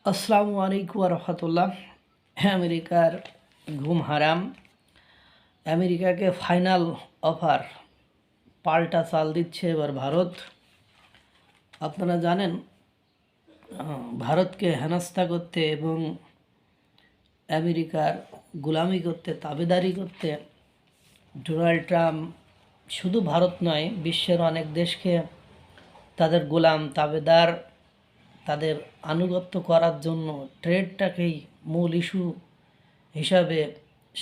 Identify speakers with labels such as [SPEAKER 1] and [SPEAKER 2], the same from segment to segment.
[SPEAKER 1] আসসালামু আলাইকুম রহমতুল্লাহ। আমেরিকার ঘুম হারাম। আমেরিকাকে ফাইনাল অফার, পাল্টা চাল দিচ্ছে এবার ভারত। আপনারা জানেন, ভারতকে হেনস্থা করতে এবং আমেরিকার গোলামি করতে, তাবেদারি করতে ডোনাল্ড ট্রাম্প শুধু ভারত নয়, বিশ্বের অনেক দেশকে তাদের গোলাম, তাবেদার, তাদের আনুগত্য করার জন্য ট্রেডটাকেই মূল ইস্যু হিসাবে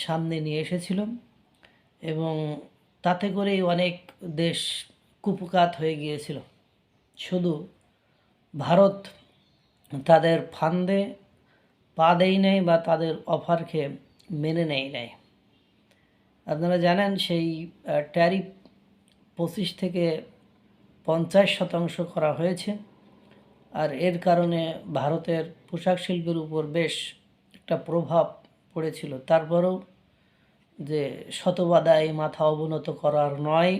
[SPEAKER 1] সামনে নিয়ে এসেছিল এবং তাতে করেই অনেক দেশ কুপকাত হয়ে গিয়েছিল। শুধু ভারত তাদের ফান্দে পা দেয় নাই বা তাদের অফারকে মেনে নেয় নাই। আপনারা জানেন, সেই ট্যারিফ 25 থেকে 50% করা হয়েছে। আর এর কারণে ভারতের পোশাক শিল্পের উপর বেশ একটা প্রভাব পড়েছিল। তারপরেও যে শতবাদায় মাথা অবনত করার নয়,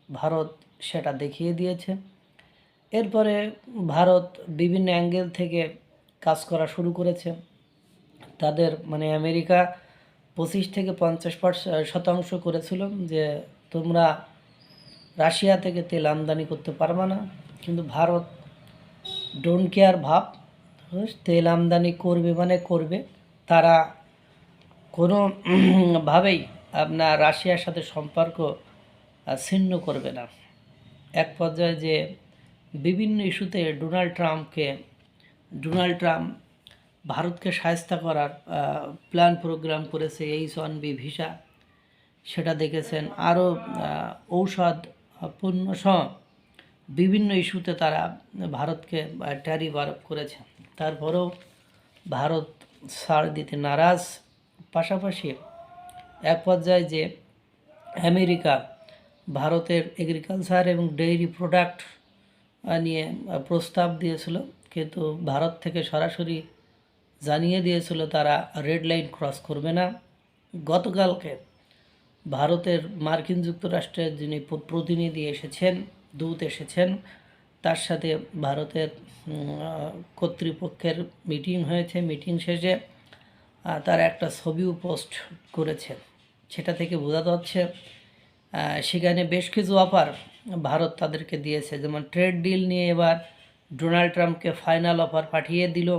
[SPEAKER 1] ভারত সেটা দেখিয়ে দিয়েছে। এরপরে ভারত বিভিন্ন অ্যাঙ্গেল থেকে কাজ করা শুরু করেছে। তাদের আমেরিকা 25 থেকে 50% করেছিল যে তোমরা রাশিয়া থেকে তেল আমদানি করতে পারবে না, কিন্তু ভারত ডোন্ট কেয়ার ভাব, তেল আমদানি করবে মানে করবে। তারা কোনো ভাবেই আপনার রাশিয়ার সাথে সম্পর্ক ছিন্ন করবে না। এক পর্যায়ে যে বিভিন্ন ইস্যুতে ডোনাল্ড ট্রাম্প ভারতকে শায়েস্তা করার প্ল্যান প্রোগ্রাম করেছে, H-1B ভিসা, সেটা দেখেছেন। আরও ঔষধ পণ্যসহ বিভিন্ন ইস্যুতে তারা ভারতকে ট্যারিফ আরোপ করেছে। তারপরেও ভারত ছাড় দিতে নারাজ। পাশাপাশি এক পর্যায়ে যে আমেরিকা ভারতের এগ্রিকালচার এবং ডেইরি প্রোডাক্ট নিয়ে প্রস্তাব দিয়েছিল, কিন্তু ভারত থেকে সরাসরি জানিয়ে দিয়েছিল তারা রেড লাইন ক্রস করবে না। গতকালকে ভারতের মার্কিন যুক্তরাষ্ট্রের যিনি প্রতিনিধি এসেছেন, দূত এসেছেন, তার সাথে ভারতের কর্তৃপক্ষের মিটিং হয়েছে। মিটিং শেষে তারা একটা ছবিও পোস্ট করেছে। সেটা থেকে বোঝা যাচ্ছে সেখানে বেশ কিছু অফার ভারত তাদেরকে দিয়েছে। যেমন ট্রেড ডিল নিয়ে এবার ডোনাল্ড ট্রাম্পকে ফাইনাল অফার পাঠিয়ে দিল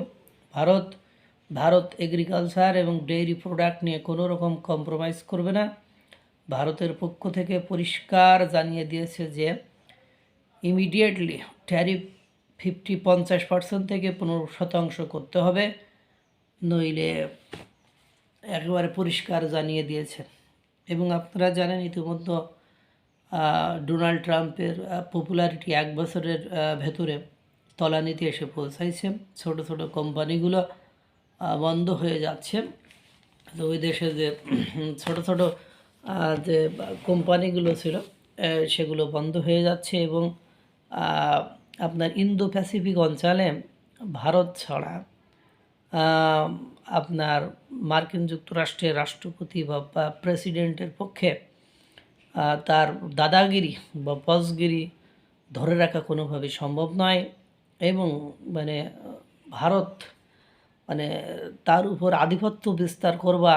[SPEAKER 1] ভারত এগ্রিকালচার এবং ডেইরি প্রোডাক্ট নিয়ে কোনো রকম কম্প্রোমাইজ করবে না। ভারতের পক্ষ থেকে পরিষ্কার জানিয়ে দিয়েছে যে ইমিডিয়েটলি ট্যারিফ 50% থেকে 15% করতে হবে, নইলে একেবারে পরিষ্কার জানিয়ে দিয়েছে। এবং আপনারা জানেন ইতিমধ্যে ডোনাল্ড ট্রাম্পের পপুলারিটি 1 বছরের ভেতরে তলানিতে এসে পৌঁছাইছে। ছোট ছোট কোম্পানিগুলো বন্ধ হয়ে যাচ্ছে। তো ওই দেশে যে ছোট ছোট যে কোম্পানিগুলো ছিল সেগুলো বন্ধ হয়ে যাচ্ছে। এবং আপনার ইন্দো প্যাসিফিক অঞ্চলে ভারত ছাড়া আপনার মার্কিন যুক্তরাষ্ট্রের রাষ্ট্রপতি বা প্রেসিডেন্টের পক্ষে তার দাদাগিরি বা বসগিরি ধরে রাখা কোনোভাবেই সম্ভব নয়। এবং ভারত তার উপর আধিপত্য বিস্তার করবা,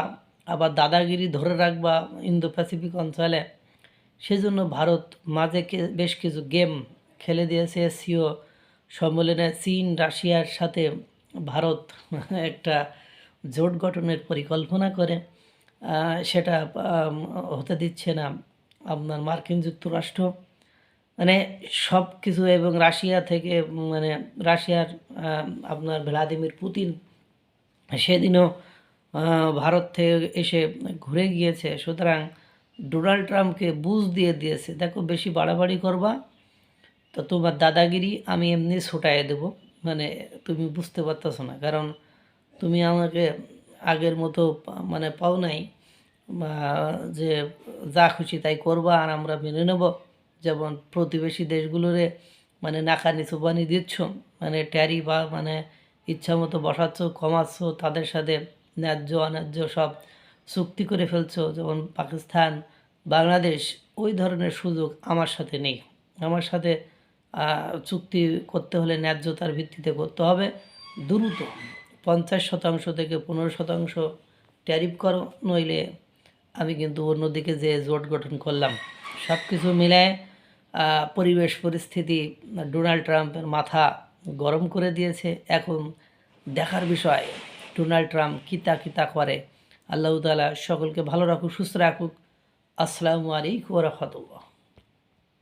[SPEAKER 1] আবার দাদাগিরি ধরে রাখবা ইন্দো প্যাসিফিক অঞ্চলে, সেজন্য ভারত মাঝে বেশ কিছু গেম খেলে দিয়েছে। এসসিও সম্মেলনে চীন রাশিয়ার সাথে ভারত একটা জোট গঠনের পরিকল্পনা করে, সেটা হতে দিচ্ছে না আপনার মার্কিন যুক্তরাষ্ট্র। সব কিছু। এবং রাশিয়া থেকে রাশিয়ার আপনার ভ্লাদিমির পুতিন সেদিনও ভারত থেকে এসে ঘুরে গিয়েছে। সুতরাং ডোনাল্ড ট্রাম্পকে বুঝ দিয়ে দিয়েছে, দেখো বেশি বাড়াবাড়ি করবা তো তোমার দাদাগিরি আমি এমনি ছোটাইয়ে দেবো। তুমি বুঝতে পারতেছো না, কারণ তুমি আমাকে আগের মতো পাও নাই যে যা খুশি তাই করবা আর আমরা মেনে নেব। যেমন প্রতিবেশী দেশগুলোরে নাকানি চুবানি দিচ্ছ, ট্যারি বা ইচ্ছা মতো বসাচ্ছ, কমাচ্ছ, তাদের সাথে ন্যায্য অন্যায্য সব চুক্তি করে ফেলছো। যেমন পাকিস্তান, বাংলাদেশ, ওই ধরনের সুযোগ আমার সাথে নেই। আমার সাথে চুক্তি করতে হলে ন্যায্যতার ভিত্তিতে করতে হবে। দ্রুত 50% থেকে 15% ট্যারিফ করো, নইলে আমি কিন্তু অন্যদিকে যে জোট গঠন করলাম। সব কিছু মিলায় পরিবেশ পরিস্থিতি ডোনাল্ড ট্রাম্পের মাথা গরম করে দিয়েছে। এখন দেখার বিষয় ডোনাল্ড ট্রাম্প কিতা করে। আল্লাহ তাআলা সকলকে ভালো রাখুক, সুস্থ রাখুক। আসসালামু আলাইকুম ওয়া রাহমাতুল্লাহ।